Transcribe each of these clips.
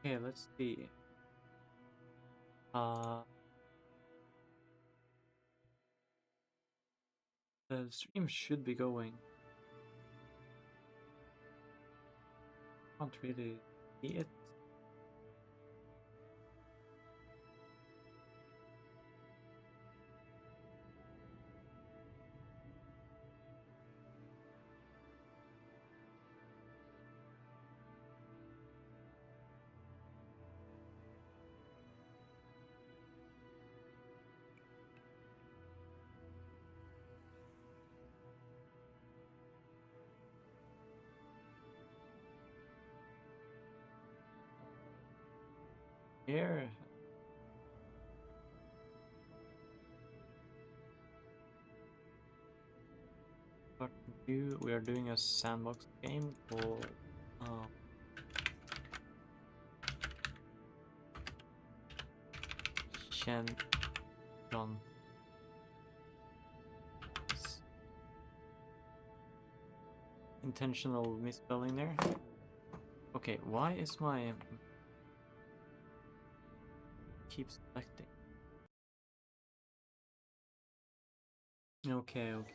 Okay, let's see. Uh, the stream should be going. Can't really see it. Here. What new? We are doing a sandbox game called Shenigans. Intentional misspelling there. Okay, why is my keep selecting? Okay, okay.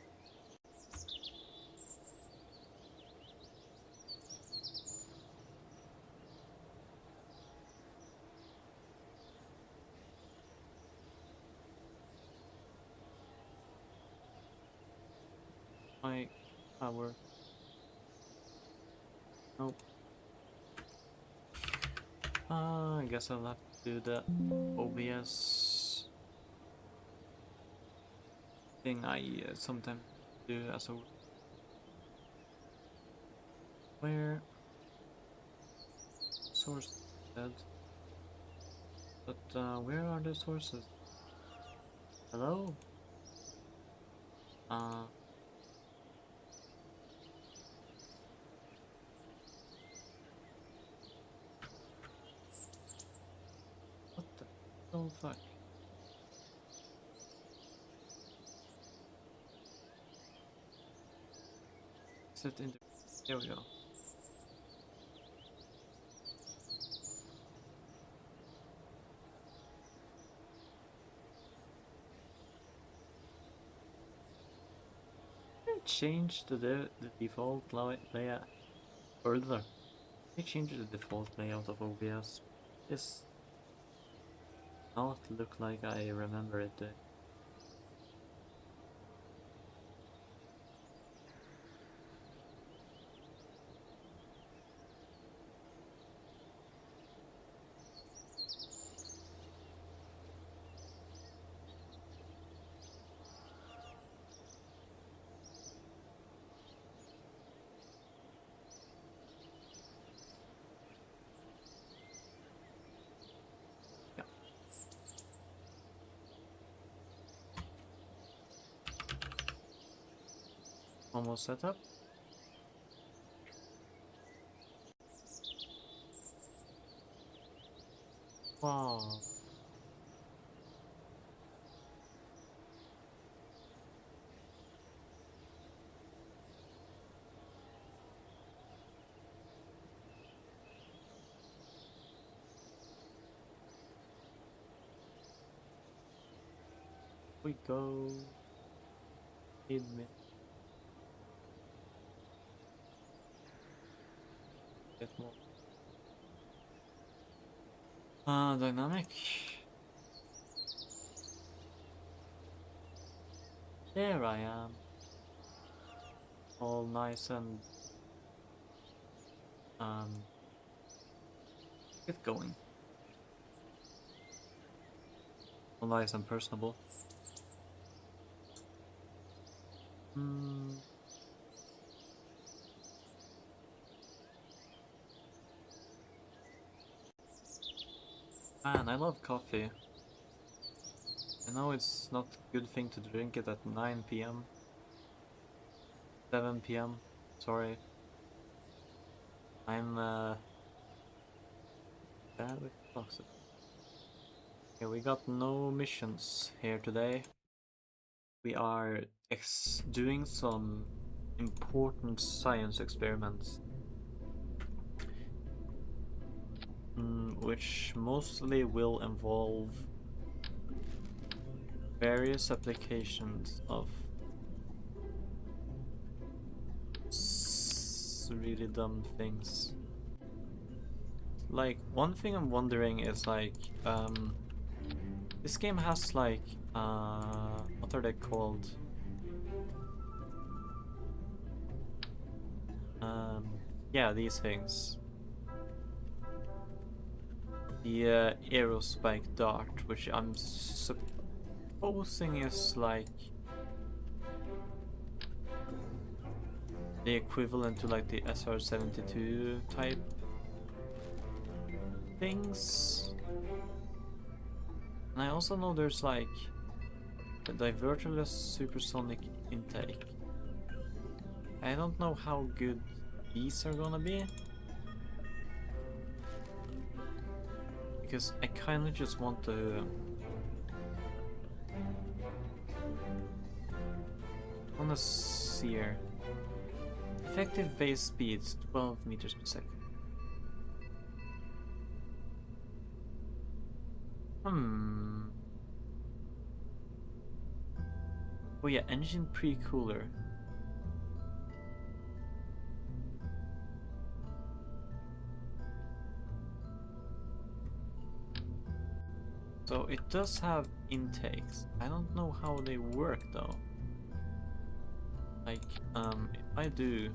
My power. Nope. I guess I'll have to do the OBS thing I sometimes do as a where source dead. But where are the sources? Hello? Uh what the oh fuck? Set in the here we go. Change the default layout further. I changed the default layout of OBS. This not look like I remember it. Yeah. Almost set up. Wow. We go. Mid. Get more. Dynamic. There I am. All nice and get going. All nice and personable. Man, I love coffee. I know it's not a good thing to drink it at 9 p.m. 7 p.m. Sorry. I'm bad with clocks. Okay, we got no missions here today. We are doing some important science experiments. which mostly will involve various applications of really dumb things. Like, one thing I'm wondering is like, this game has like, what are they called? Yeah, these things. The aerospike dart, which I'm supposing is like the equivalent to like the SR-72 type things. And I also know there's like a diverterless supersonic intake. I don't know how good these are gonna be, because I kinda just want to see here. Effective base speeds 12 meters per second. Oh yeah, engine pre-cooler. So it does have intakes. I don't know how they work though. Like, if I do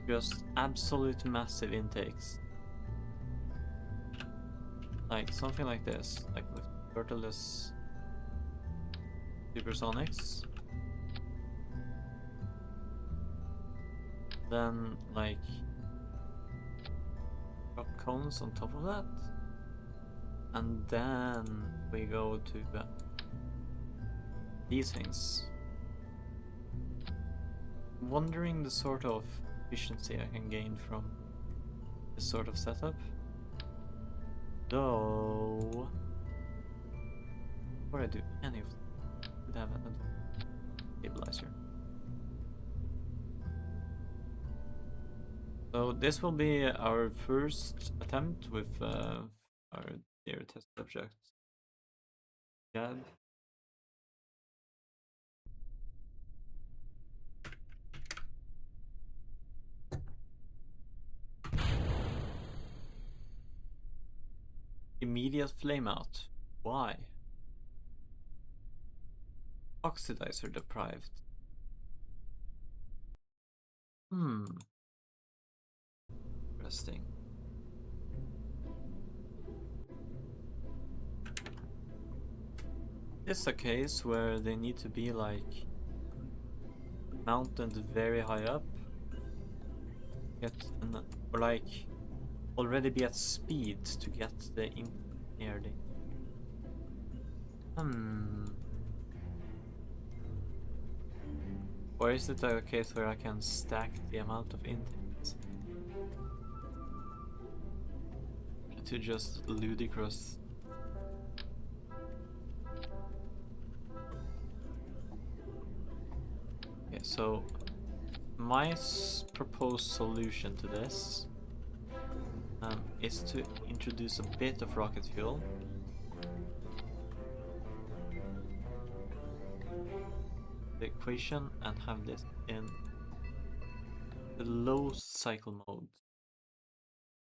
just absolute massive intakes, like something like this, like with turtleless supersonics, then like rock cones on top of that, and then we go to these things. Wondering the sort of efficiency I can gain from this sort of setup. Though, before I do any of them, I could have an stabilizer. So this will be our first attempt with our dear test subject. Gab. Immediate flame out. Why? Oxidizer deprived. Interesting. This is a case where they need to be like mounted very high up, or like already be at speed to get the near the. Or is it a case where I can stack the amount of intakes to just ludicrous? Okay, so my proposed solution to this is to introduce a bit of rocket fuel. The equation and have this in the low cycle mode,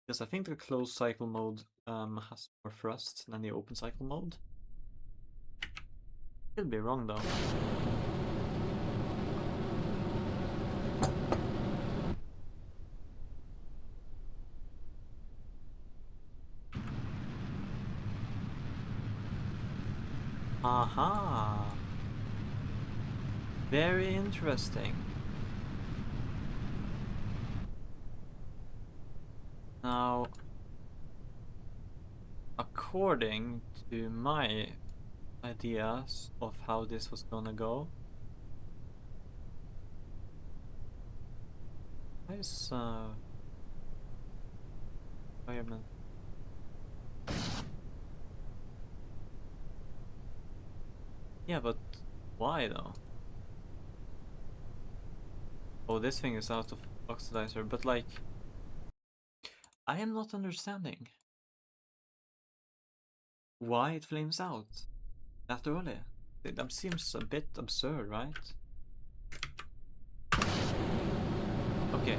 because I think the closed cycle mode has more thrust than the open cycle mode. Could be wrong though. Aha! Very interesting. Now, according to my ideas of how this was gonna go, why is fireman? Yeah, but why though? Oh, this thing is out of oxidizer, but like, I am not understanding why it flames out that early. That seems a bit absurd, right? Okay.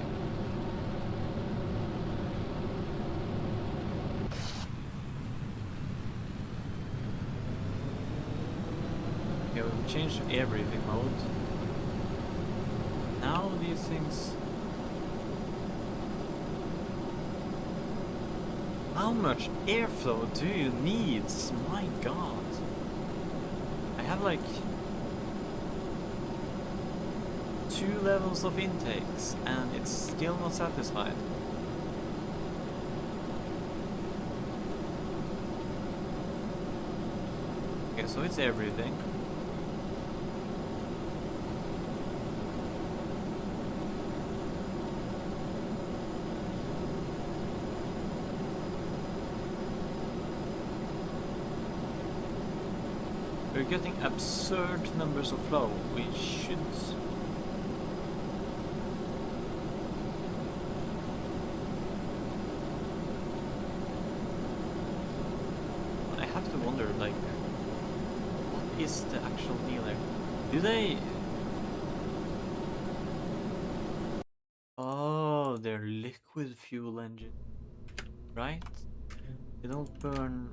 Okay, we've changed to air breathing mode. Now these things... How much airflow do you need? My god. I have like 2 levels of intakes and it's still not satisfied. Okay, so it's air breathing. We're getting absurd numbers of flow. We should... I have to wonder, like, what is the actual deal there? Do they... Oh, they're liquid fuel engine, right? They don't burn...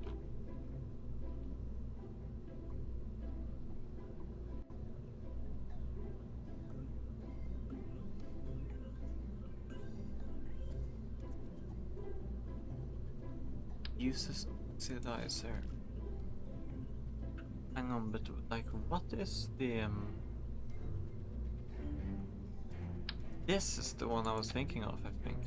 Uses oxidizer. Hang on, but like, what is the This is the one I was thinking of, I think.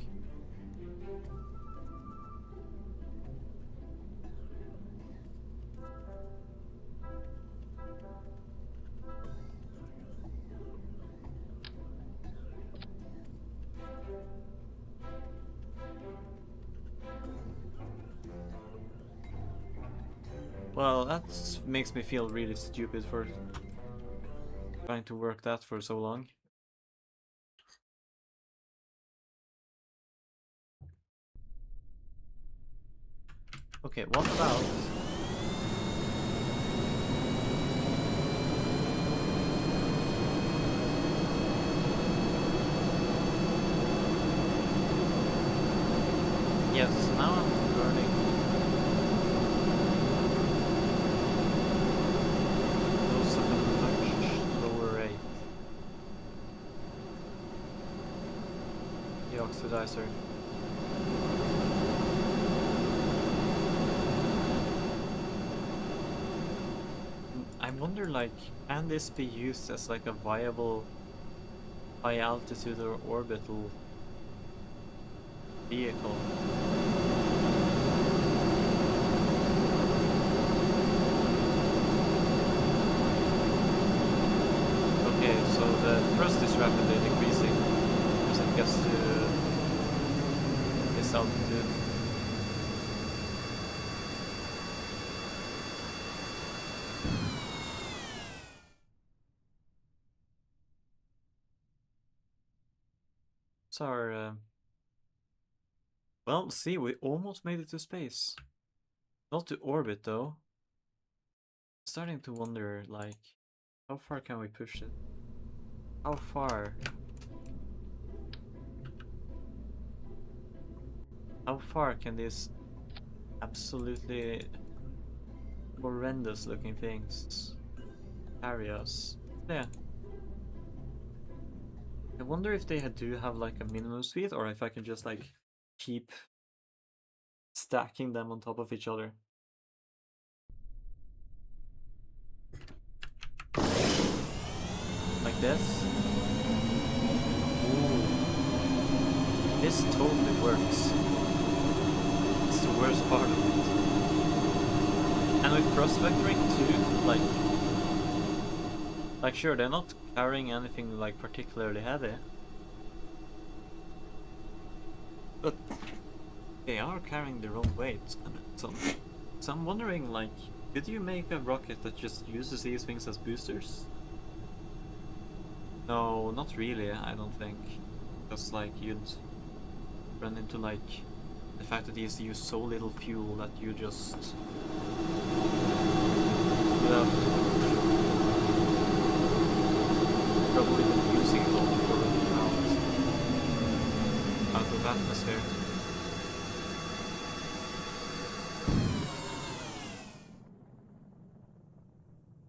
Well, that makes me feel really stupid for trying to work that for so long. Okay, what about... Yes, now I'm burning those at a much lower rate. The oxidizer. I wonder, like, can this be used as like a viable high altitude or orbital vehicle? Okay, so the thrust is rapidly decreasing as it gets to this altitude. Our well, see, we almost made it to space. Not to orbit though. Starting to wonder, like, how far can we push it? How far? How far can these absolutely horrendous looking things carry us? Yeah. I wonder if they do have like a minimum speed, or if I can just like keep stacking them on top of each other. Like this. Ooh. This totally works. It's the worst part of it. And with thrust vectoring too, like sure, they're not carrying anything like particularly heavy, but they are carrying their own weight. So I'm wondering, like, could you make a rocket that just uses these things as boosters? No, not really, I don't think. Because like you'd run into like The fact that he's used so little fuel that you just without probably even using it all for out of atmosphere.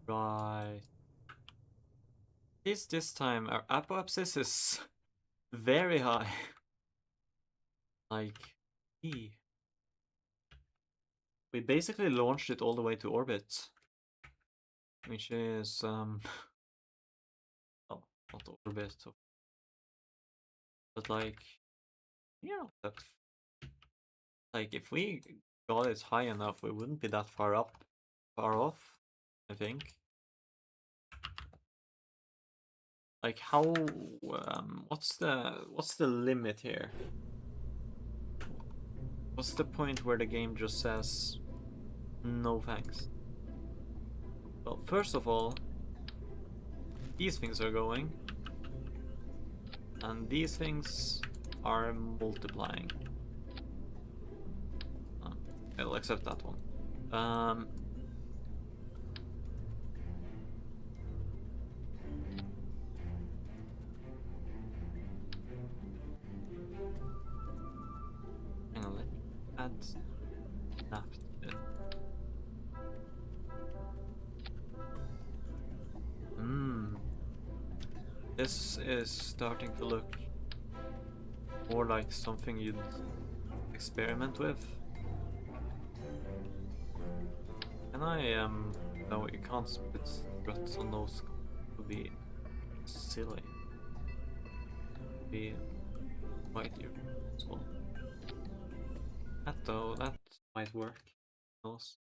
Right. At least this time our apoapsis is very high. Like, we basically launched it all the way to orbit. Which is, well, not orbit, but like, yeah, that's, like, if we got it high enough, we wouldn't be that far off, I think. Like, how, what's the limit here? What's the point where the game just says, no thanks? Well, first of all, these things are going, and these things are multiplying. I'll accept that one. Hang on, let me add that to it. This is starting to look more like something you'd experiment with. Can I, no, you can't split struts on those. It would be silly. It would be quite irresponsible. That though, that might work. Who knows?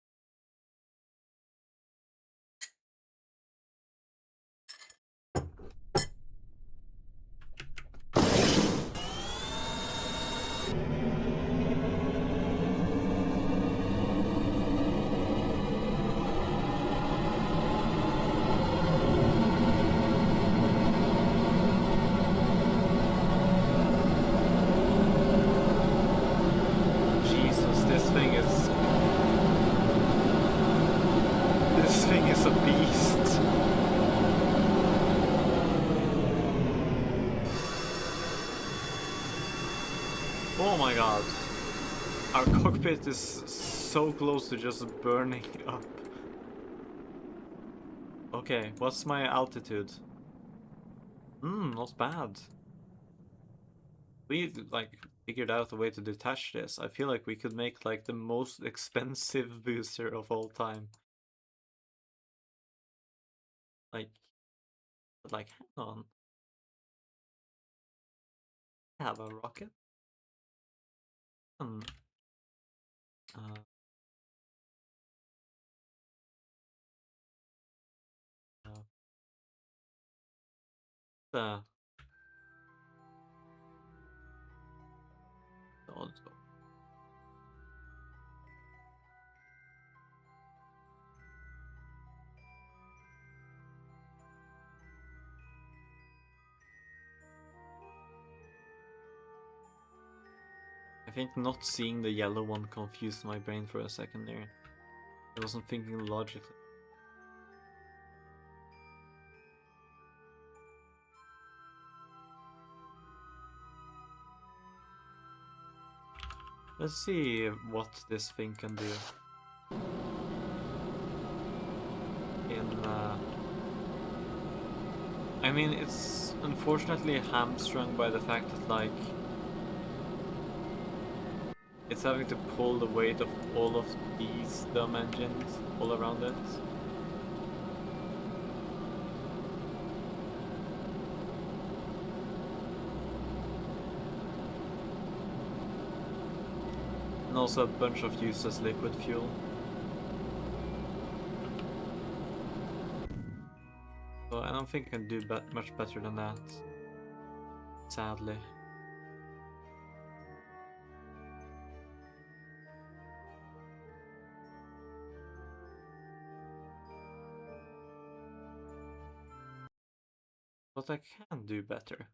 Jesus, this thing is a beast. Oh my god. Our cockpit is so close to just burning up. Okay, what's my altitude? Not bad. We like figured out a way to detach this. I feel like we could make like the most expensive booster of all time. Like, hang on. I have a rocket. Uh, the let's go. I think not seeing the yellow one confused my brain for a second there. I wasn't thinking logically. Let's see what this thing can do. I mean, it's unfortunately hamstrung by the fact that, like, it's having to pull the weight of all of these dumb engines all around it. And also a bunch of useless liquid fuel. So I don't think I can do much better than that, sadly. What I can do better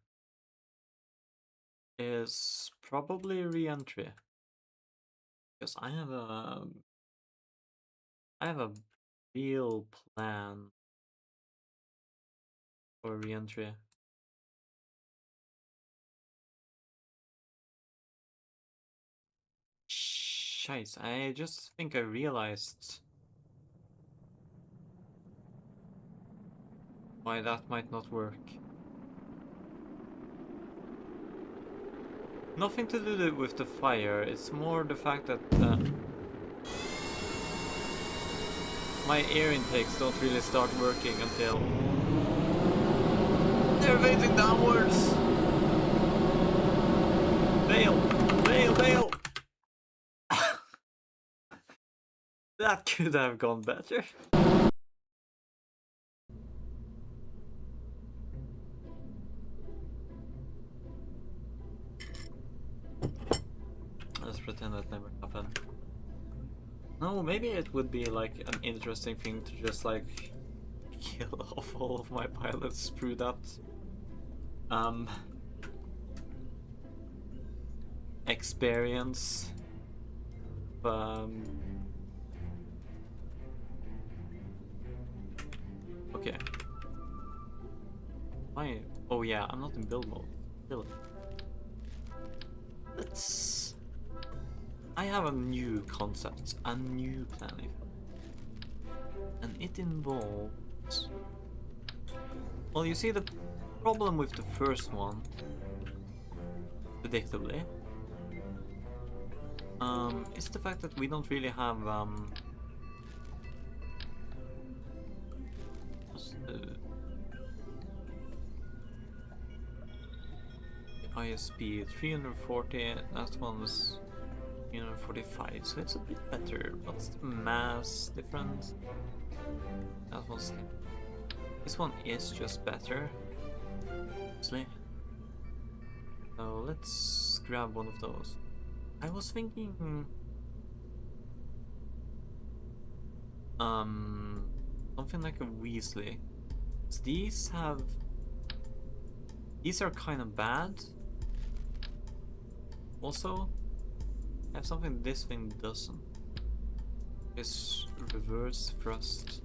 is probably re-entry. Because I have a real plan for re-entry. Scheiße, I just think I realized why that might not work. Nothing to do with the fire, it's more the fact that my air intakes don't really start working until they're facing downwards. Fail! Fail! Fail! That could have gone better. Let's pretend that never happened. No, maybe it would be like an interesting thing to just like kill off all of my pilots through that experience. Okay. Oh yeah, I'm not in build mode. Build. Let's. I have a new concept, a new plan, and it involves. Well, you see the problem with the first one, predictably, is the fact that we don't really have what's the ISP 340. That one was 345, so it's a bit better. What's the mass difference? That one's. This one is just better. Honestly. So let's grab one of those. I was thinking something like a Weasley. These are kind of bad. Also, I have something this thing doesn't. It's reverse thrust.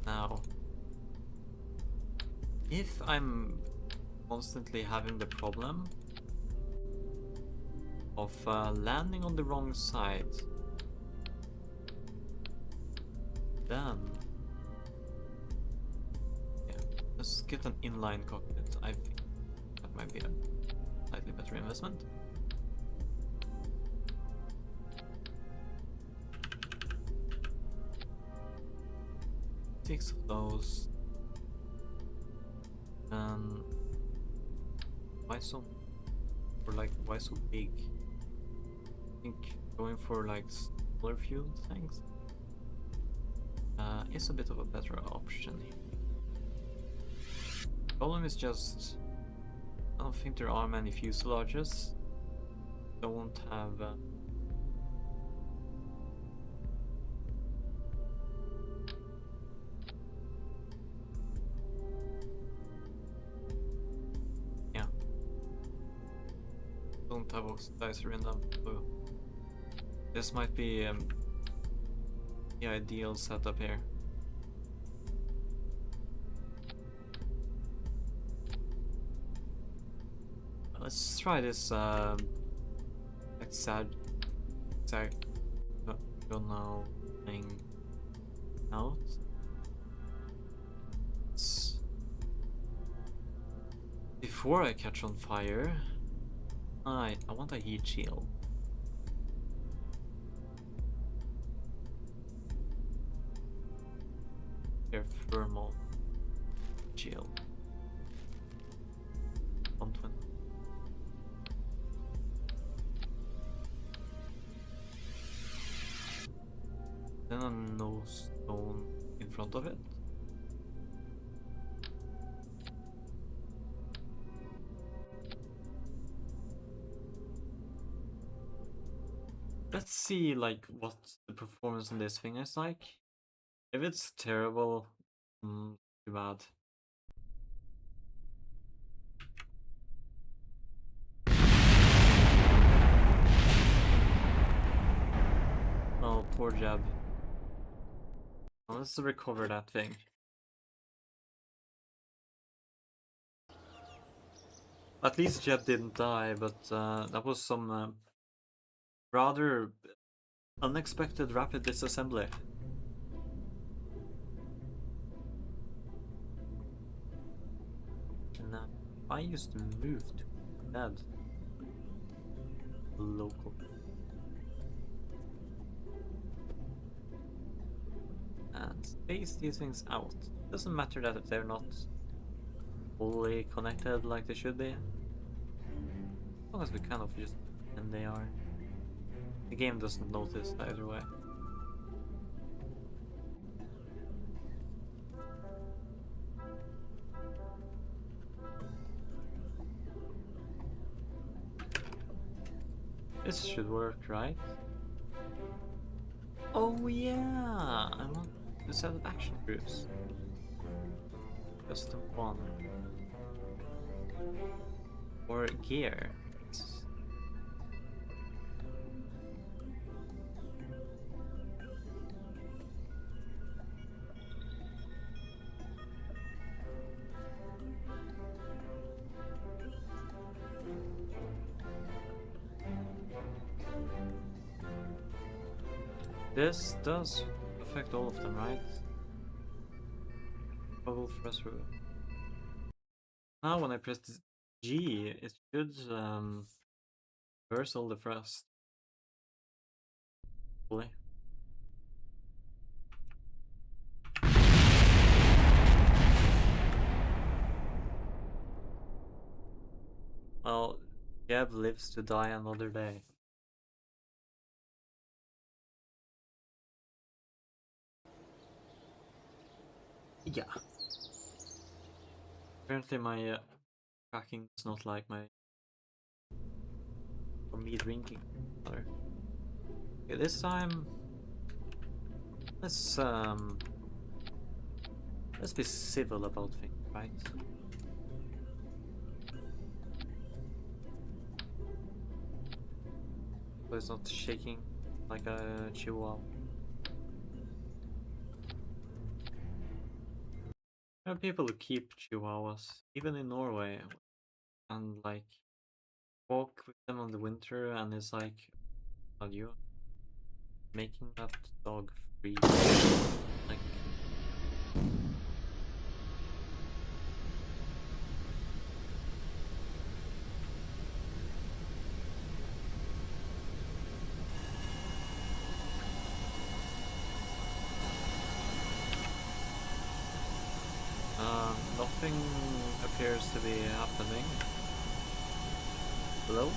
Now, if I'm constantly having the problem of landing on the wrong side, then yeah, let's get an inline cockpit. I think that might be a slightly better investment. Six of those. And why so? Or like, why so big? I think going for like smaller fuel tanks is a bit of a better option here. Problem is just, I don't think there are many fuselages. Don't have yeah, don't have oxidizer in them. So this might be the ideal setup here. Let's try this like sad don't know thing out. Before I catch on fire, I want a heat shield. Air thermal shield. 120. Then a no stone in front of it. Let's see like what the performance in this thing is like. If it's terrible, too bad. before Jeb. Well, let's recover that thing. At least Jeb didn't die, but that was some rather unexpected rapid disassembly. And I used to move to dead. Local. And space these things out. Doesn't matter that they're not fully connected like they should be. As long as we kind of just and they are. The game doesn't notice either way. This should work, right? Oh yeah! I want to set up action groups. Custom one. Or gear. This does affect all of them, right? Bubble thrust through. Now when I press G, it should reverse all the thrust. Hopefully. Well, Jeb lives to die another day. Yeah. Apparently my tracking is not like my or me drinking water. Okay, this time let's be civil about things, right? So it's not shaking like a chihuahua. There are people who keep chihuahuas, even in Norway, and like walk with them in the winter, and it's like, are you making that dog free? Like, nothing appears to be happening. Hello?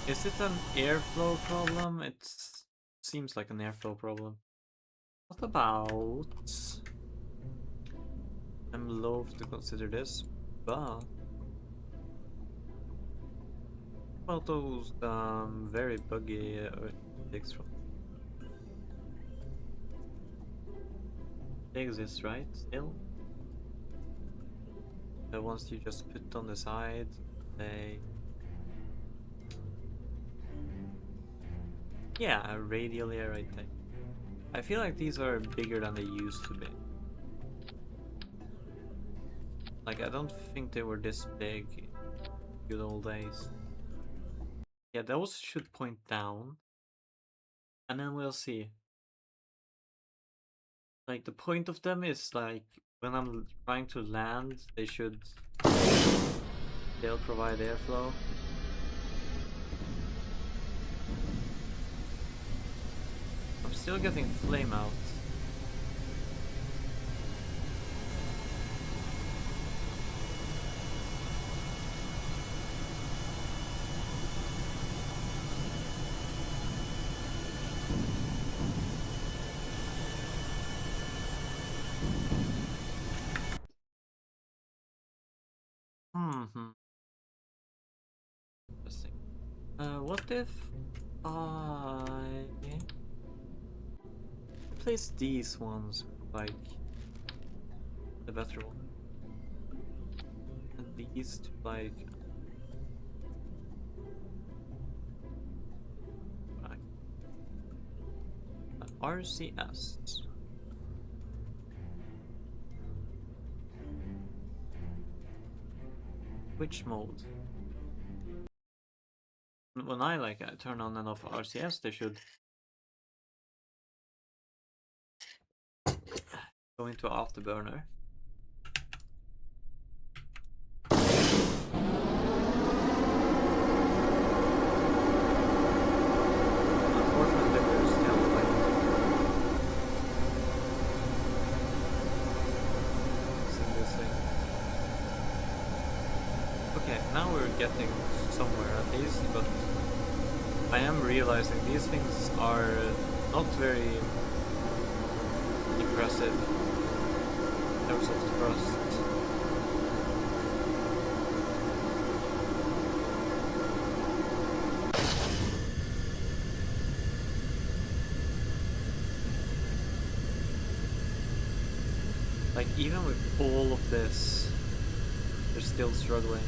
Is it an airflow problem? It seems like an airflow problem. What about... I'm loath to consider this, but... What about those very buggy things from... They exist, right? Still? The ones you just put on the side, they... Yeah, radially right there. I feel like these are bigger than they used to be. Like, I don't think they were this big in good old days. Yeah, those should point down. And then we'll see. Like, the point of them is, like, when I'm trying to land, they'll provide airflow. I'm still getting flame out. Interesting. What if I place these ones like the better one. And these two, like... RCS. Which mode? When I turn on and off RCS, they should go into afterburner. Unfortunately, we're still seeing this thing. Okay, now we're getting somewhere at least, but I am realizing these things are not very impressive in terms of thrust. Like, even with all of this, they're still struggling.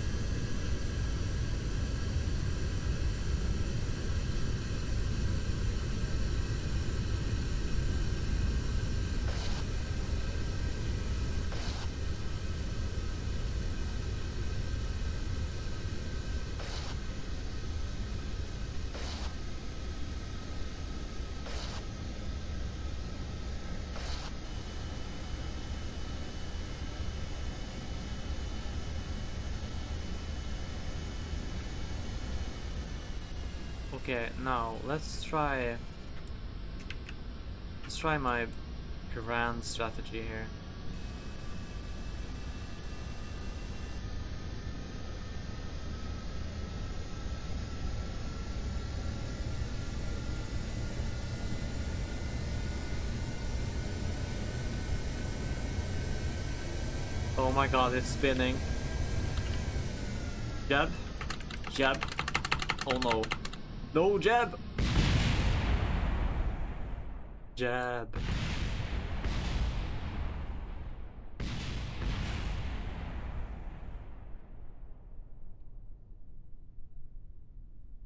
Okay, now let's try my grand strategy here. Oh my god, it's spinning. Jab. Jab. Oh no. No, jab! Jab.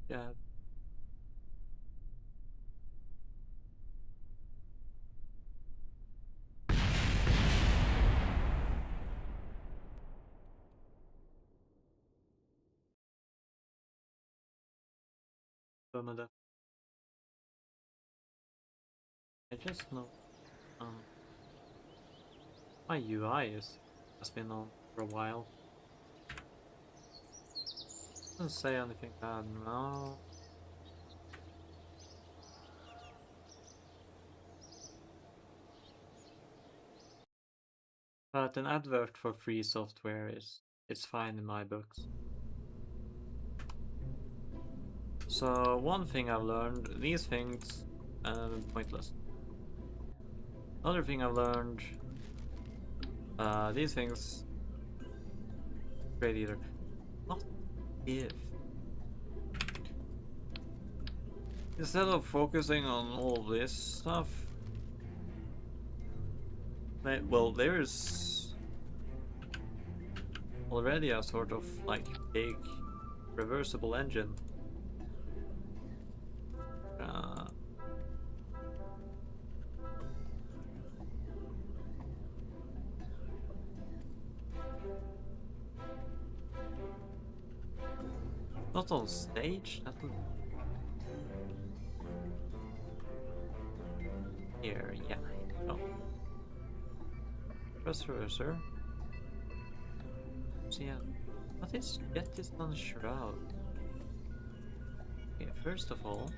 Jab. Bermuda. I just know my UI has been on for a while. Doesn't say anything bad, no. But an advert for free software it's fine in my books. So one thing I've learned, these things pointless. Another thing I've learned, these things great either. Not if. Instead of focusing on all this stuff, well, there's already a sort of like big reversible engine. Not on stage. Here, yeah. Oh. Professor, sir. So yeah, what is get this on shroud? Okay, first of all,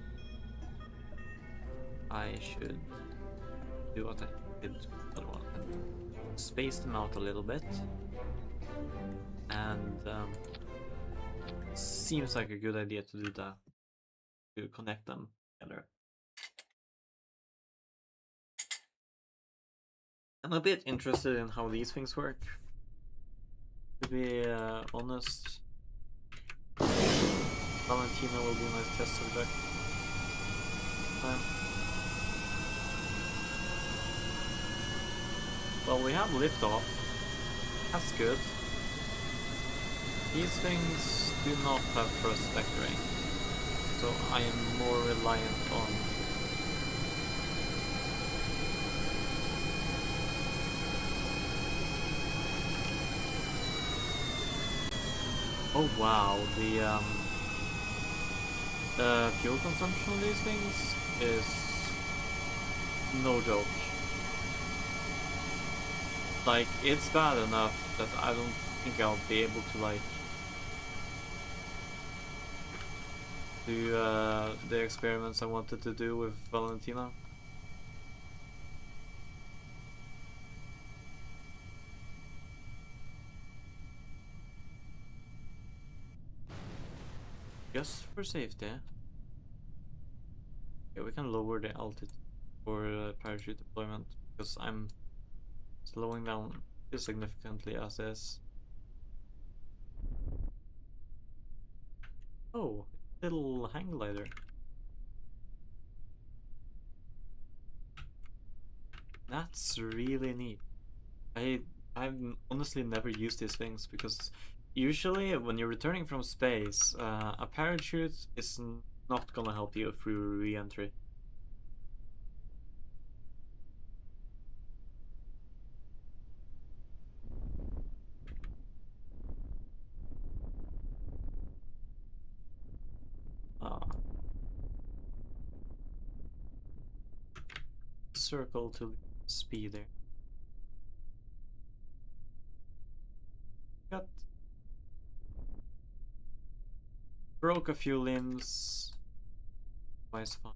I should do what I did with the other one. Space them out a little bit, and seems like a good idea to do that, to connect them together. I'm a bit interested in how these things work, to be honest. Valentina will be my test subject. Well, we have liftoff. That's good. These things do not have thrust vectoring, so I am more reliant on... Oh wow, the fuel consumption of these things is no joke. Like, it's bad enough that I don't think I'll be able to, like, do the experiments I wanted to do with Valentina. Just for safety. Yeah, we can lower the altitude for parachute deployment because I'm slowing down significantly as is. Oh, little hang glider. That's really neat. I've honestly never used these things because usually when you're returning from space, a parachute is not gonna help you through re-entry. Circle to speed there. Got broke a few limbs. Twice fine.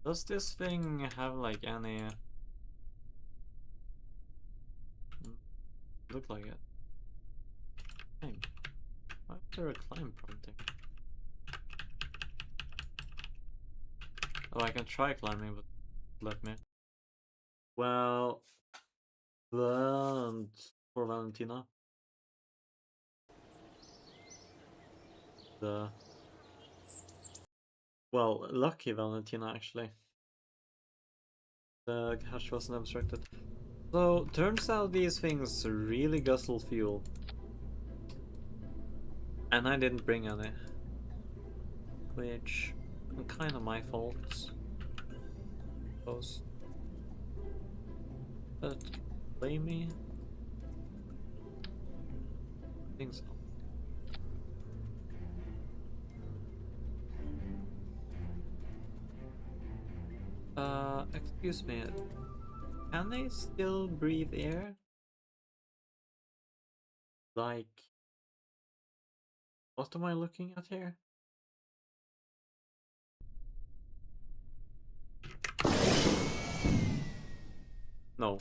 Does this thing have like any... Look like it. Climb. Why is there a climb prompting? Oh, I can try climbing, but let me. Well, for Valentina. Well, lucky Valentina actually. The cache wasn't obstructed. So, turns out these things really guzzle fuel. And I didn't bring any. Which, kind of my fault. Suppose. But, blame me. Things. Excuse me. Can they still breathe air? Like, what am I looking at here? No.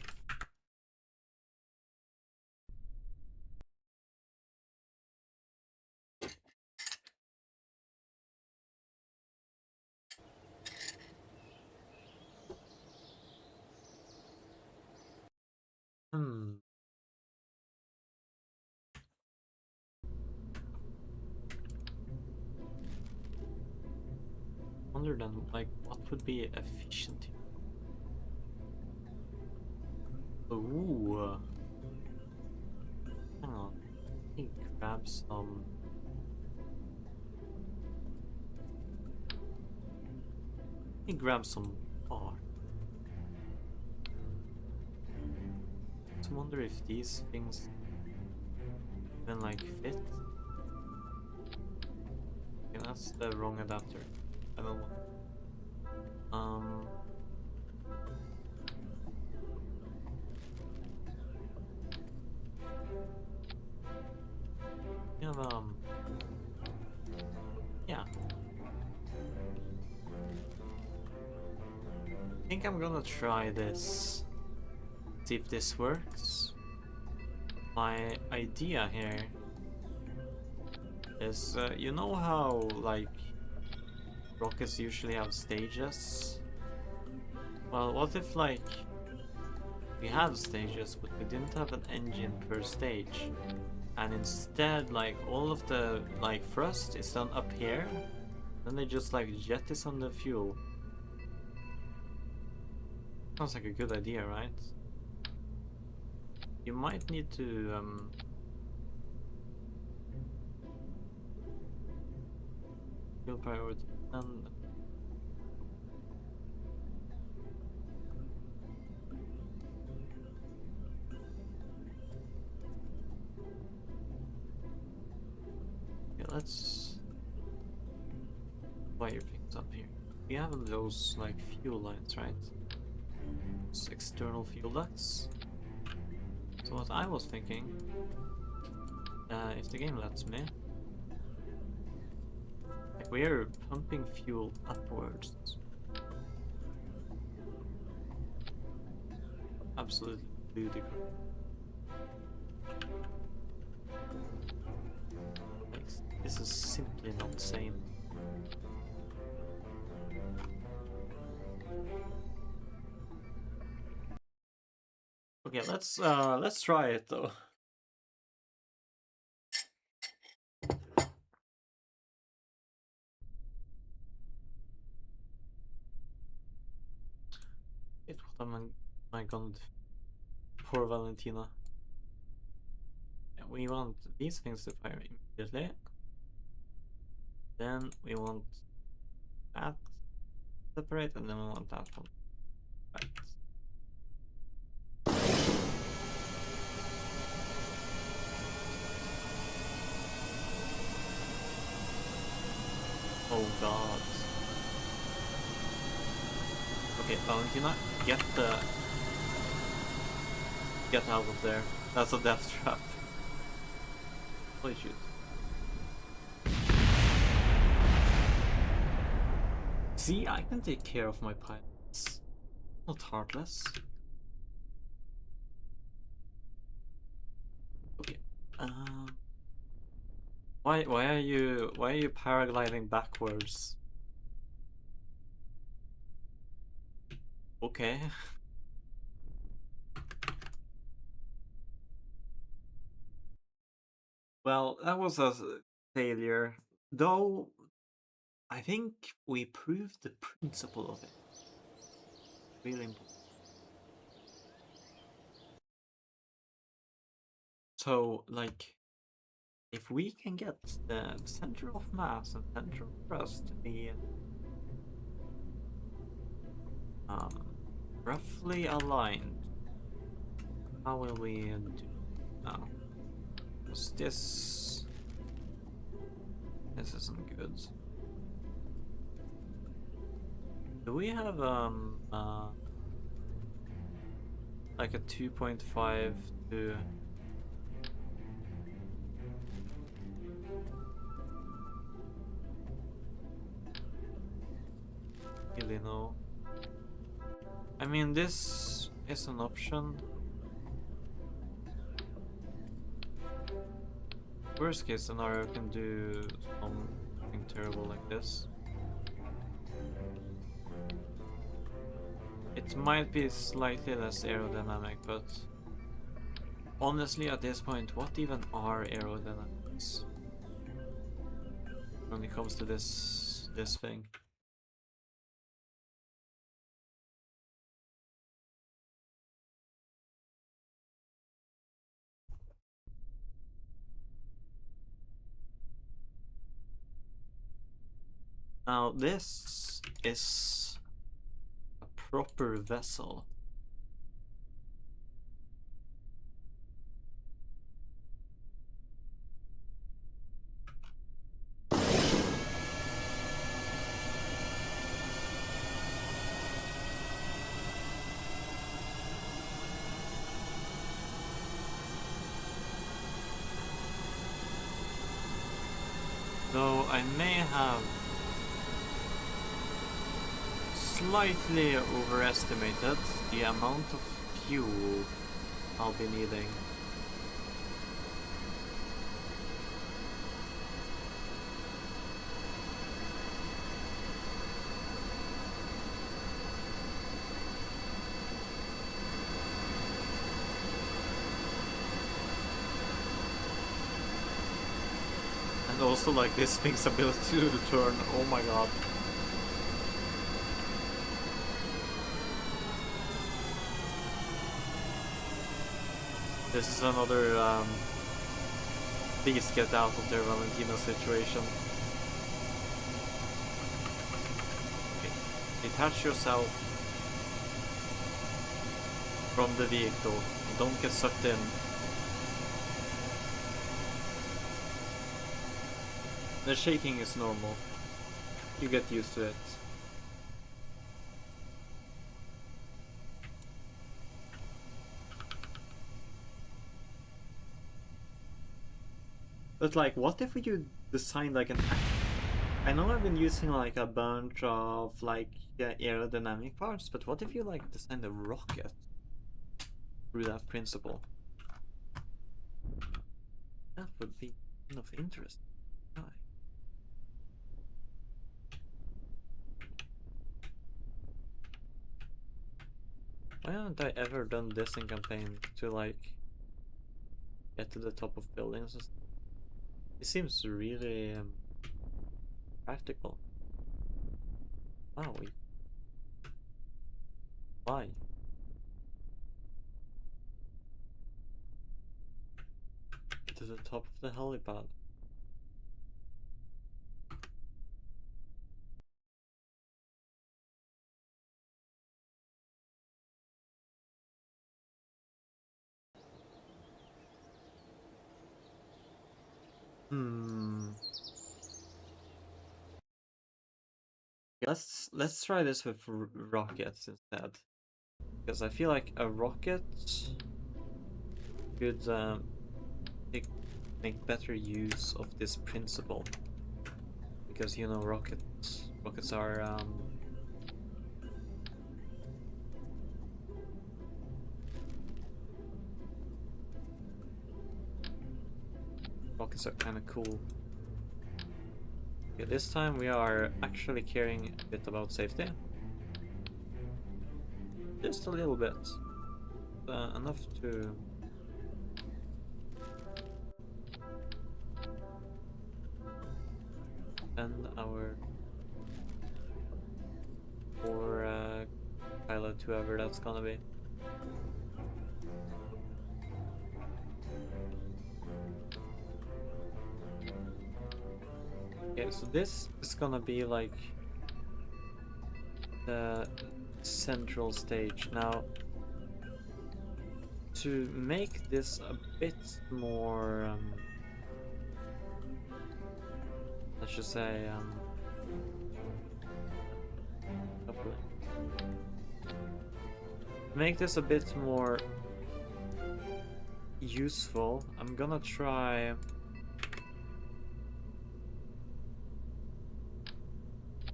Wonder then, like, what would be efficient here? Ooh. Hang on. Let me grab some. Let me grab some bar. I wonder if these things even like fit. Okay, that's the wrong adapter. I don't want. Yeah, yeah. I think I'm gonna try this. See if this works. My idea here is, you know how like rockets usually have stages? Well, what if like we had stages but we didn't have an engine per stage, and instead like all of the like thrust is done up here, then they just like jettison the fuel. Sounds like a good idea, right? you might need to fuel priority and yeah, let's wire things up here. We have those like fuel lines, right? Those external fuel ducts. So what I was thinking, if the game lets me, like we're pumping fuel upwards. Absolutely ludicrous. Like, this is simply not sane. Okay, let's try it though. What am I gonna do? Poor Valentina. Yeah, we want these things to fire immediately. Then we want that separate, and then we want that one. Right. Oh god. Okay, Valentina, get out of there. That's a death trap. Holy shit. See, I can take care of my pilots. Not heartless. Okay. Why are you paragliding backwards? Okay. Well, that was a failure. Though I think we proved the principle of it. Really important. So, like, if we can get the center of mass and center of thrust to be roughly aligned, how will we do now? Because this isn't good. Do we have like a 2.5 to really know? I mean, this is an option. Worst case scenario, can do something terrible like this. It might be slightly less aerodynamic, but honestly at this point, what even are aerodynamics when it comes to this thing? Now this is a proper vessel. Though I may have slightly overestimated the amount of fuel I'll be needing. And also like this thing's ability to turn, oh my god. This is another please get out of their Valentino situation. Okay. Detach yourself from the vehicle. Don't get sucked in. The shaking is normal. You get used to it. But like, what if you design like an... I know I've been using like a bunch of like aerodynamic parts, but what if you like designed a rocket through that principle? That would be kind of interesting. Why haven't I ever done this in campaign to like get to the top of buildings? It seems really practical. Wow, why? Get to the top of the helipad. Hmm. Let's try this with rockets instead, because I feel like a rocket could make better use of this principle, because you know rockets are kind of cool. Okay, this time we are actually caring a bit about safety. Just a little bit. Enough to... send our... or pilot, whoever that's gonna be. Okay, so this is gonna be like the central stage. Now, to make this a bit more, let's just say, make this a bit more useful, I'm gonna try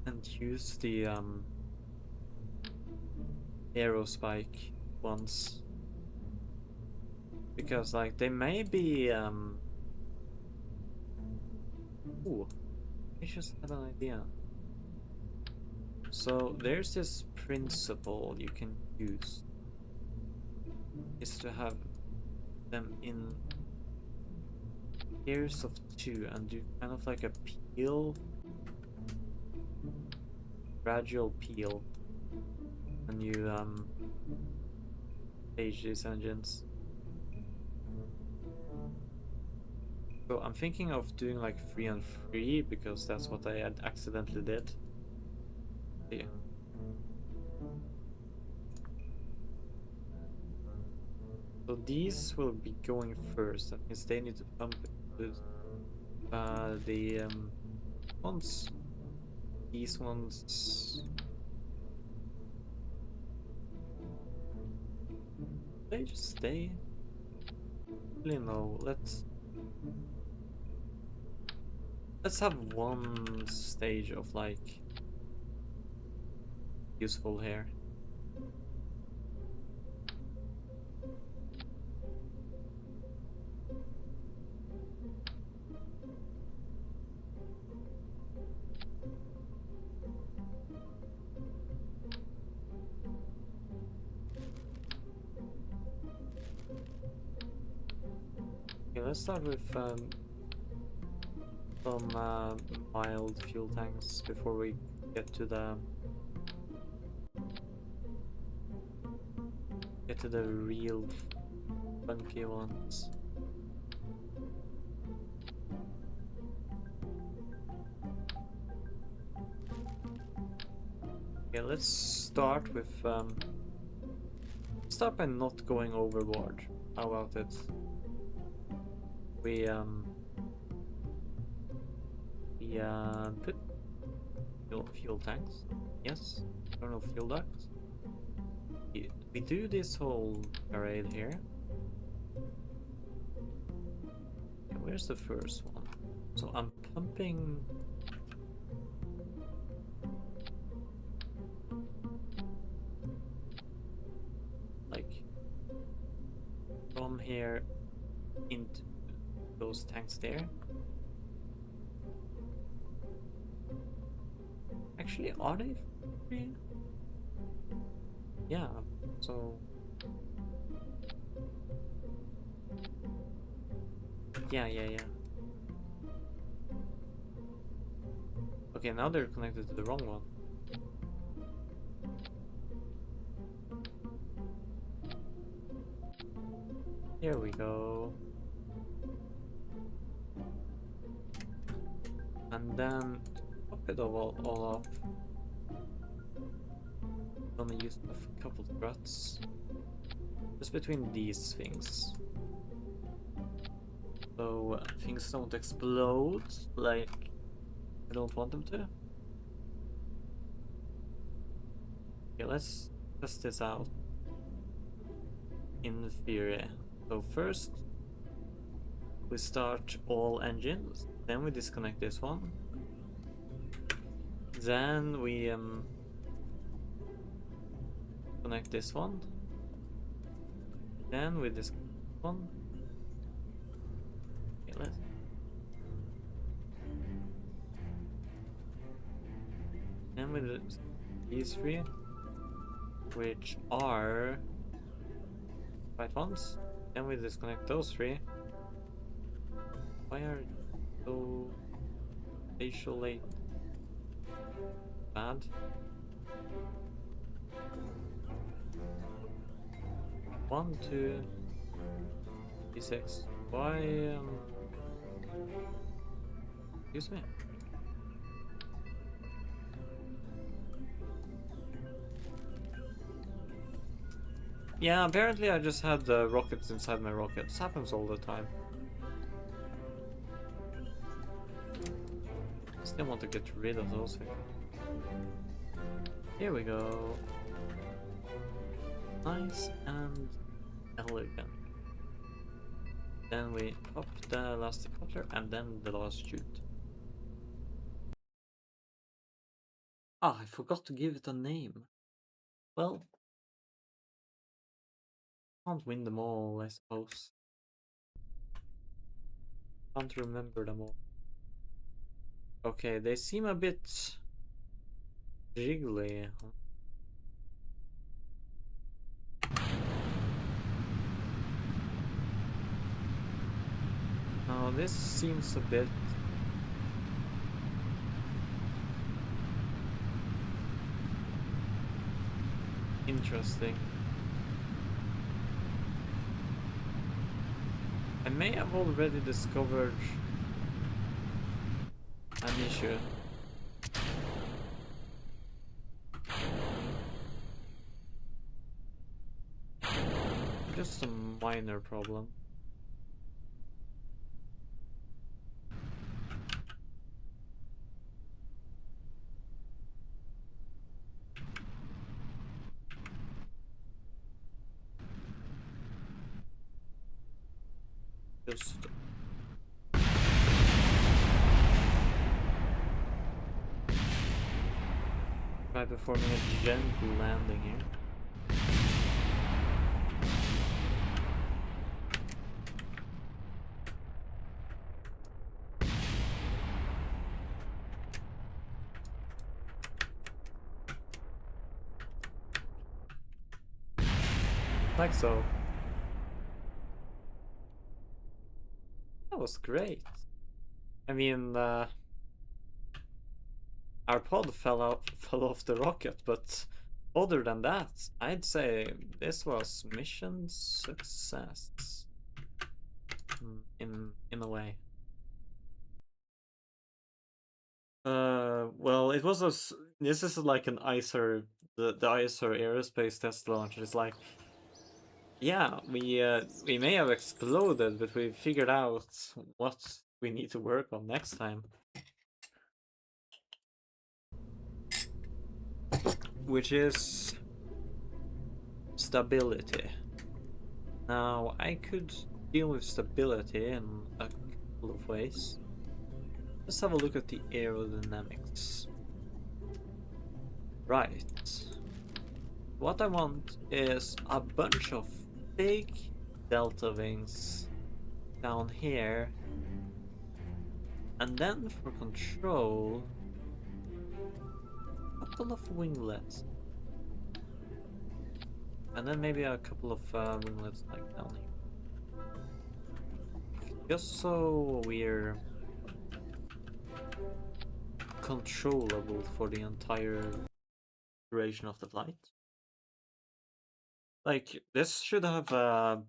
and use the aerospike ones, because like they may be ooh, I just had an idea. So there's this principle you can use, is to have them in pairs of two and do kind of like a peel, gradual peel, and you stage these engines. So I'm thinking of doing like 3 and 3 because that's what I had accidentally did. Yeah. So these will be going first. That means they need to pump with the ones. These ones. They just stay. Really no. Let's have one stage of like useful here. Okay, let's start with some mild fuel tanks before we get to the real funky ones. Okay, let's start with start by not going overboard. How about it? We put fuel tanks. Yes. Internal fuel ducts. We do this whole parade here. Okay, where's the first one? So I'm pumping. Like from here into those tanks there. Actually, are they free? Yeah, so yeah. Okay, now they're connected to the wrong one. Here we go. And then top it all off. Gonna use a couple struts. Just between these things. So things don't explode like I don't want them to. Okay, let's test this out. In theory. So first we start all engines, then we disconnect this one. Then we connect this one. Then we disconnect this one. Okay, let's. Then we do these three, which are right ones. Then we disconnect those three. Why are so spatially bad? One, two, three, six. Why? Excuse me. Yeah, apparently I just had the rockets inside my rockets. Happens all the time. Still want to get rid of those things. Here we go. Nice and elegant. Then we pop the last decoupler and then the last chute. Ah, I forgot to give it a name. Well, can't win them all, I suppose. Can't remember them all. Okay, they seem a bit jiggly. Now this seems a bit interesting. I may have already discovered an issue. Just a minor problem. Just try performing a gentle landing here. Like so. That was great. I mean, our pod fell off the rocket, but other than that, I'd say this was mission success. In a way. Well, it was this is like an ICER, the ICER aerospace test launch. It's like, yeah, we may have exploded, but we figured out what we need to work on next time. Which is stability. Now, I could deal with stability in a couple of ways. Let's have a look at the aerodynamics. Right. What I want is a bunch of big delta wings down here. And then for control, a couple of winglets. And then maybe a couple of winglets like down here. Just so we're controllable for the entire duration of the flight. Like, this should have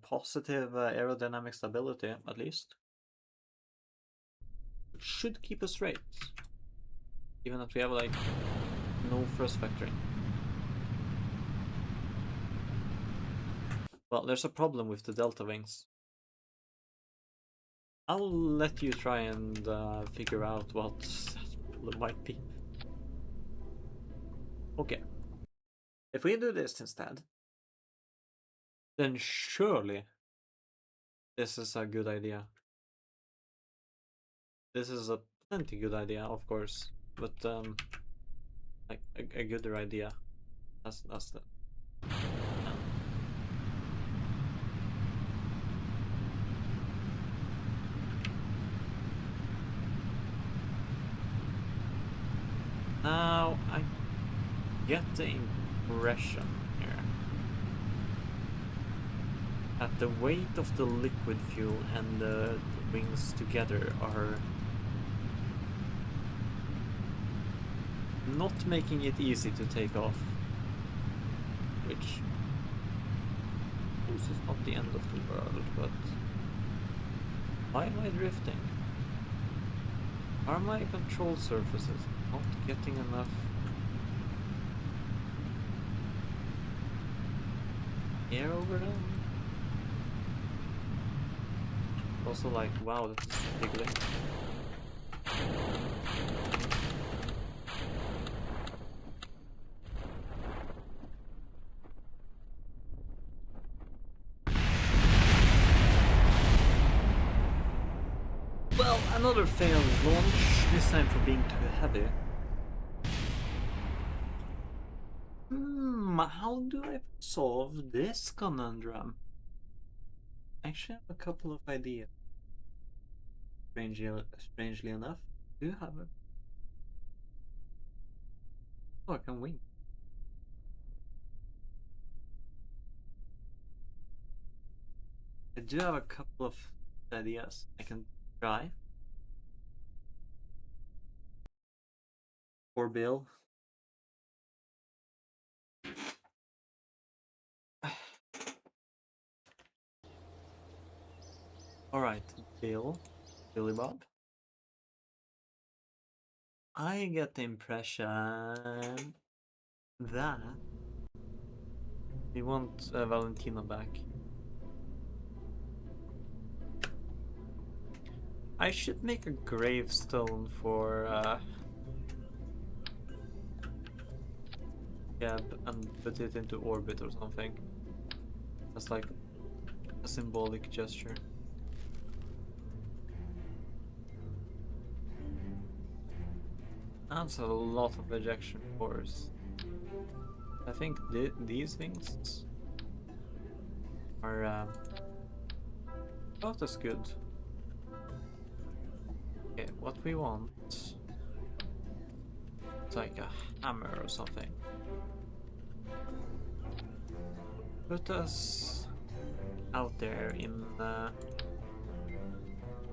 positive aerodynamic stability, at least. It should keep us straight. Even if we have, like, no thrust vectoring. Well, there's a problem with the delta wings. I'll let you try and figure out what that problem might be. Okay. If we do this instead, then surely this is a good idea. This is a plenty good idea, of course, but like a gooder idea. That's the. Now I get the impression here that the weight of the liquid fuel and the wings together are not making it easy to take off, which is not the end of the world, but why am I drifting? Are my control surfaces not getting enough air over them? Also, like, wow, this is a big link. Well, another failed launch, this time for being too heavy. How do I solve this conundrum? Actually, I have a couple of ideas. Strangely enough, I do have it. Oh, I can wing. I do have a couple of ideas I can try. Or Bill. Alright, Billy Bob. I get the impression that we want Valentina back. I should make a gravestone for Gab and put it into orbit or something. That's like a symbolic gesture. That's a lot of ejection force. I think these things are not as good. Okay, what we want is like a hammer or something. Put us out there in to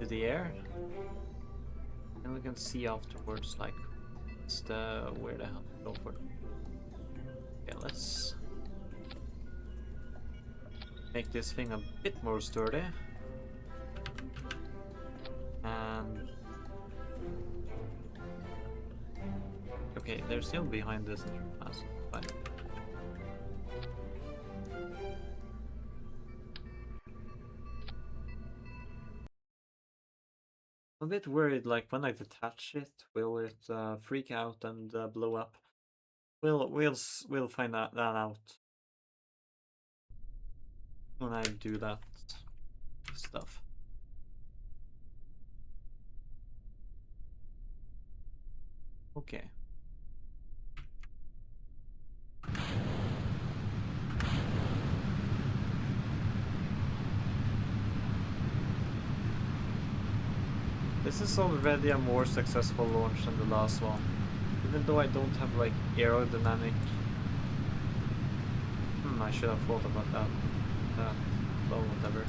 the air, and we can see afterwards like where the hell to go for. Okay, let's make this thing a bit more sturdy. And okay, they're still behind this pass. Fine. I'm a bit worried, like when I detach it, will it freak out and blow up? We'll find that out when I do that stuff. Okay. This is already a more successful launch than the last one, even though I don't have like aerodynamic. I should have thought about that. Well, whatever.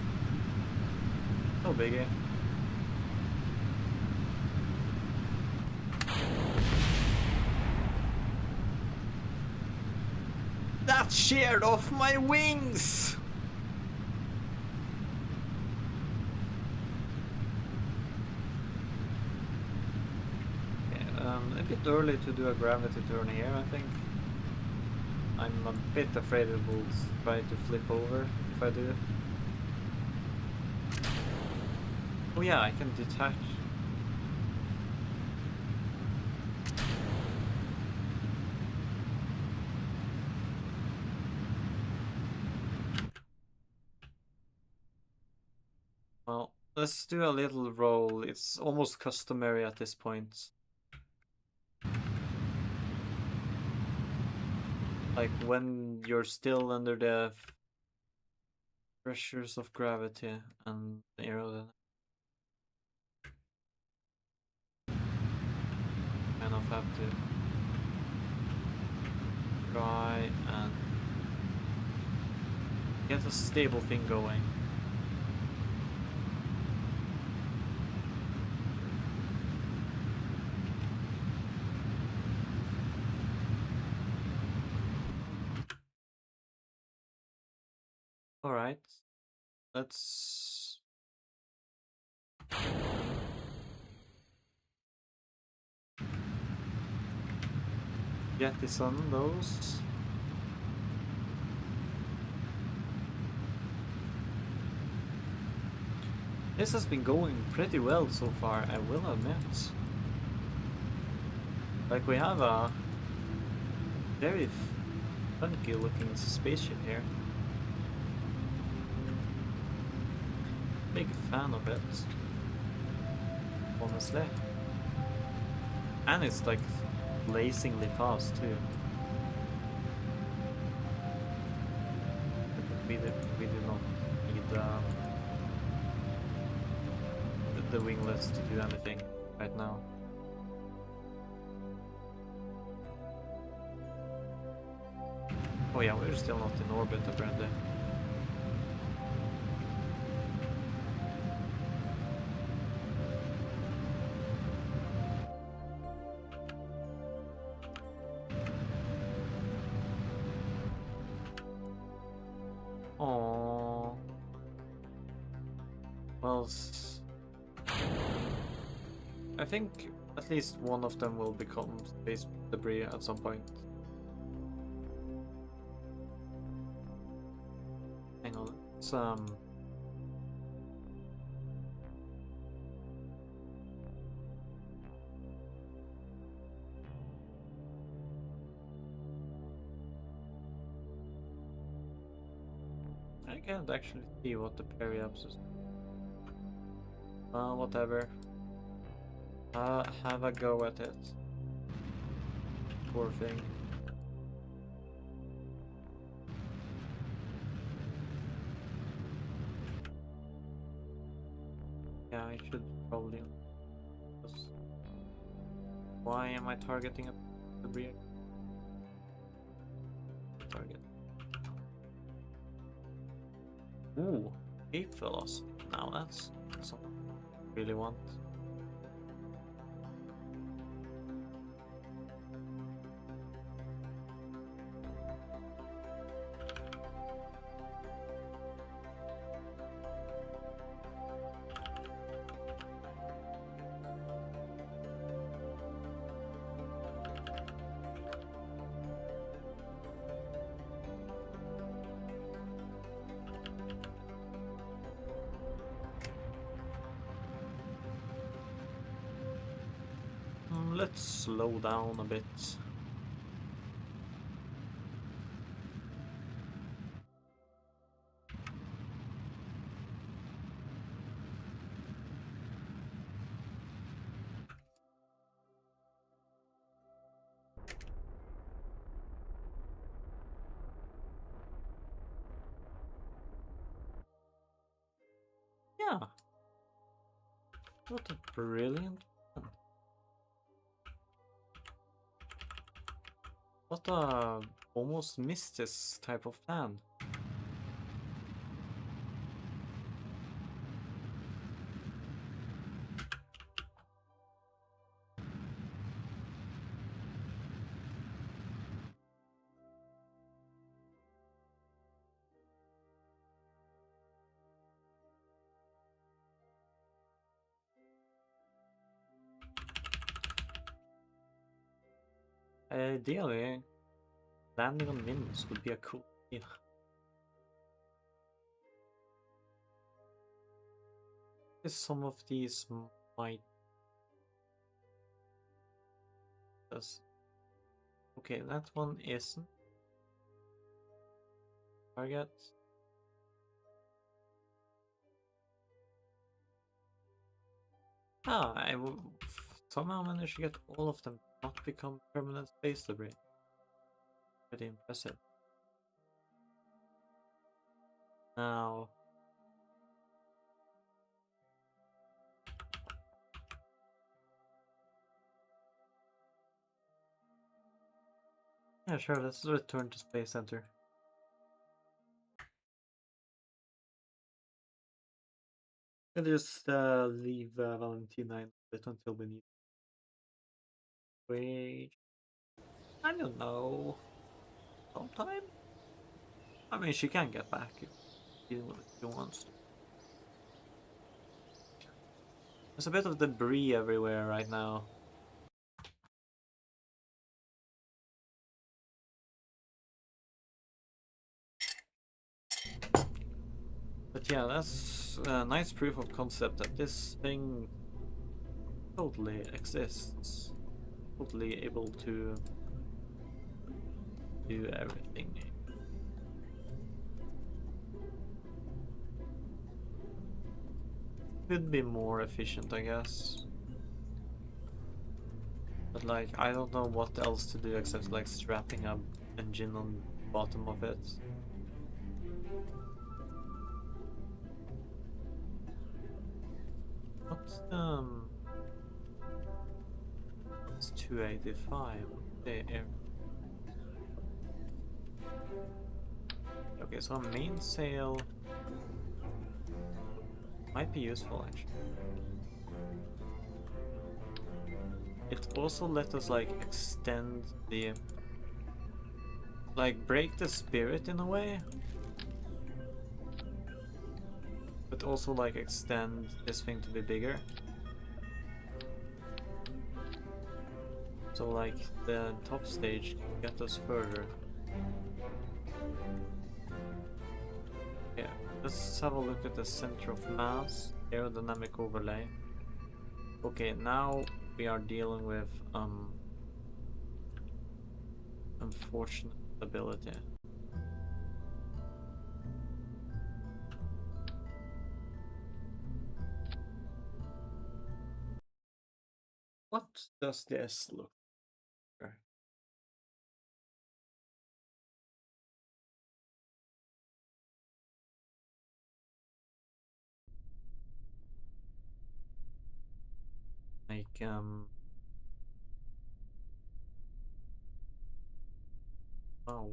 No biggie. That sheared off my wings! A bit early to do a gravity turn here, I think. I'm a bit afraid it will try to flip over if I do. Oh yeah, I can detach. Well, let's do a little roll. It's almost customary at this point. Like when you're still under the pressures of gravity and aerodynamics. Kind of have to try and get a stable thing going. Alright, let's get this on those. This has been going pretty well so far, I will admit. Like, we have a very funky looking spaceship here. Big fan of it, honestly. And it's like blazingly fast too. We do not need the winglets to do anything right now. Oh yeah, we're still not in orbit apparently. Oh, well, I think at least one of them will become space debris at some point. Hang on, let's I can't actually see what the periups is. Whatever. Have a go at it. Poor thing. Yeah, I should probably. Why am I targeting a debris? Target. Ooh, 8 velocity. Now that's something I really want. let's slow down a bit. Yeah. What a brilliant plan. What a almost missed this type of plan. Ideally, landing on minions would be a cool idea. Some of these might. Okay, that one isn't. Target. Ah, somehow managed to get all of them to not become permanent space debris. Pretty impressive. Now. Yeah, sure, let's return to Space Center. And just leave Valentina in a bit until we need. Wait. I don't know. Sometime? I mean, she can get back if she wants to. There's a bit of debris everywhere right now. But yeah, that's a nice proof of concept that this thing totally exists. Totally able to do everything. Could be more efficient, I guess. But like, I don't know what else to do except like strapping a engine on the bottom of it. What's it's 285. The air. Okay, so a mainsail might be useful actually. It also let us like extend the like break the spirit in a way, but also like extend this thing to be bigger. So like the top stage can get us further. Yeah, let's have a look at the center of mass, aerodynamic overlay. Okay, now we are dealing with unfortunate stability. What does this look like? Like oh,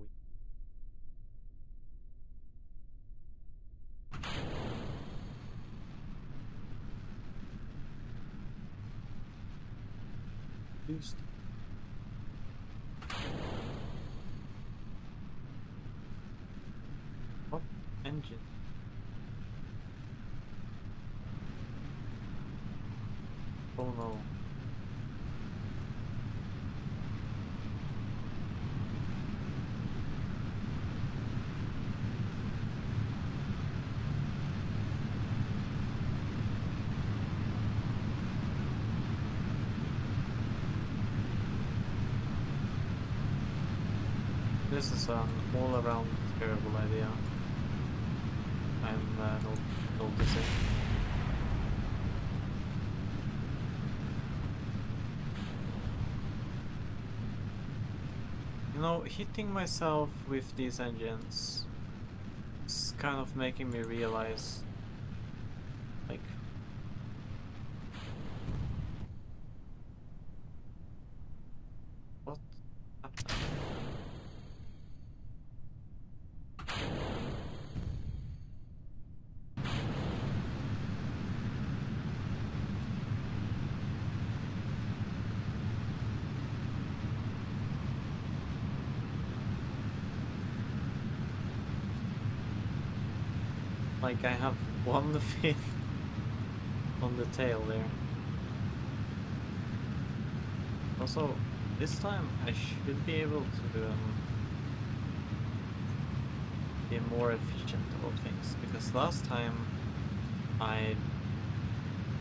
boost. What engine? Oh no. this is an all-around terrible idea. I'm noticing. You know, hitting myself with these engines is kind of making me realize, like, what happened? Like, I have one fin on the tail there. Also, this time I should be able to be more efficient about things, because last time I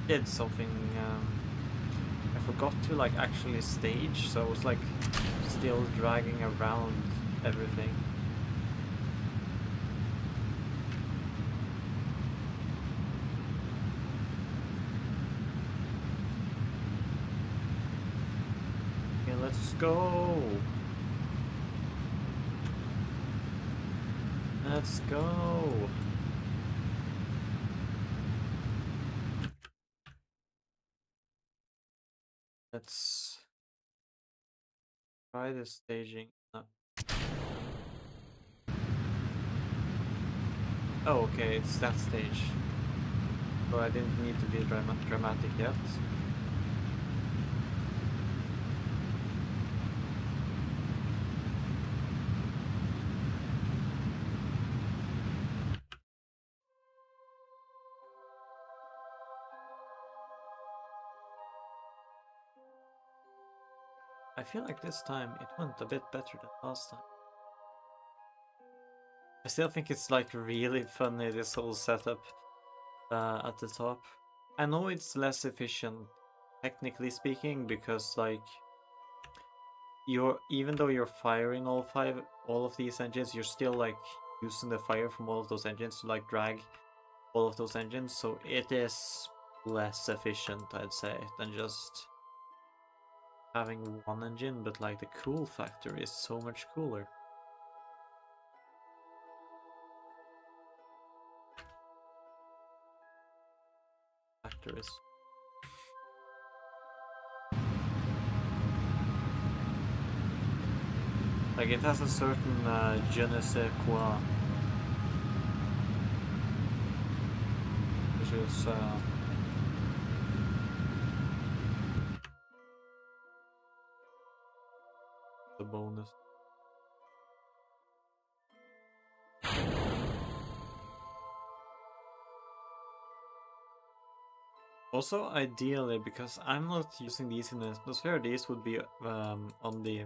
did something, I forgot to like actually stage, so I was like still dragging around everything. Okay, let's go! Let's go! Let's try the staging. No. Oh, okay, it's that stage. So I didn't need to be dramatic yet. I feel like this time it went a bit better than last time. I still think it's like really funny, this whole setup at the top. I know it's less efficient, technically speaking, because like even though you're firing all of these engines, you're still like using the fire from all of those engines to like drag all of those engines, so it is less efficient, I'd say, than just having one engine, but like the cool factor is so much cooler. Factor is like, it has a certain je ne sais quoi, which is the bonus. Also, ideally, because I'm not using these in the atmosphere, these would be on the...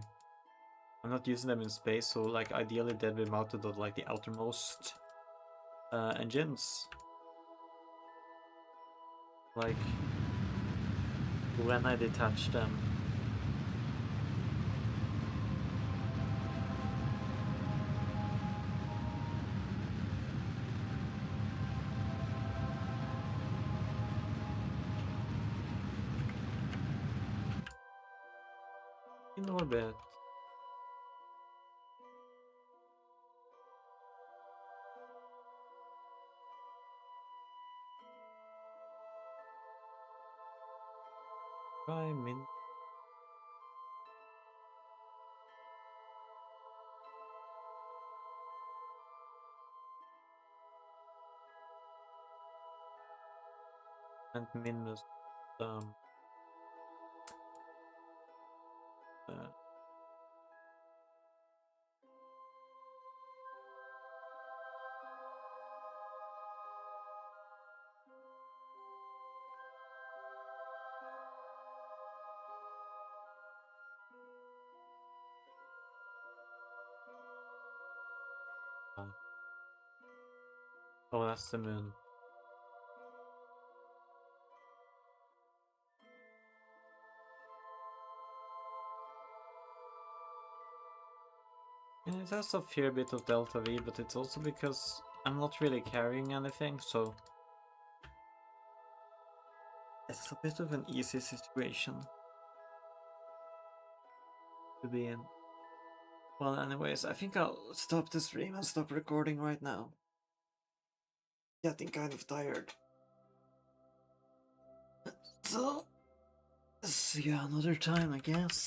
I'm not using them in space, so like ideally they'd be mounted on like the outermost engines. Like, when I detach them. In orbit. Prime in. And minus uh, oh, that's the moon. And it has a fair bit of delta V, but it's also because I'm not really carrying anything, so it's a bit of an easy situation to be in. Well, anyways, I think I'll stop the stream and stop recording right now. Getting kind of tired. So, see you another time, I guess.